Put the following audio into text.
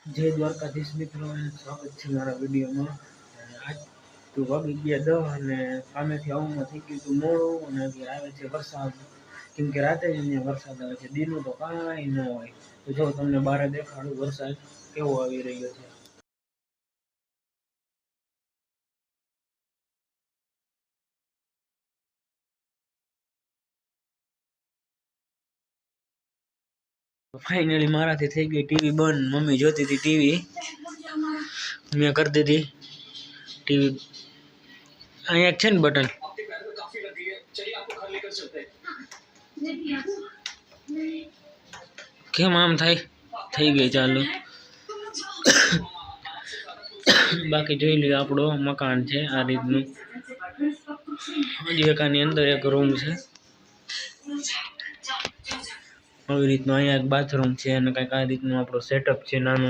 જય દ્વારકાધીશ મિત્રો, સ્વાગત છે મારા વિડીયોમાં. આજ તો વાગી ગયા 10 અને કામેથી આવવામાં થઈ ગયું હતું મોડું અને અત્યારે આવે છે વરસાદ. કેમ કે રાતે જ અહીંયા વરસાદ આવે છે, દીનું તો કાંઈ ન હોય. તો જો તમને બહાર દેખાડું વરસાદ કેવો આવી રહ્યો છે. ફાઇનલી મારાથી થઈ ગઈ ટીવી બંધ. મમ્મી જોતી હતી ટીવી, મેં કરી દીધી ટીવી. અહીંયા છે ને બટન, કેમ આમ થાય? થઈ ગઈ ચાલુ. બાકી જોઈ લ્યો, આપણો મકાન છે આ રીતનું. હજી એકાની અંદર એક રૂમ છે આવી રીતનું. અહીંયા એક બાથરૂમ છે અને કંઈક આ રીતનું આપણું સેટઅપ છે નાનું.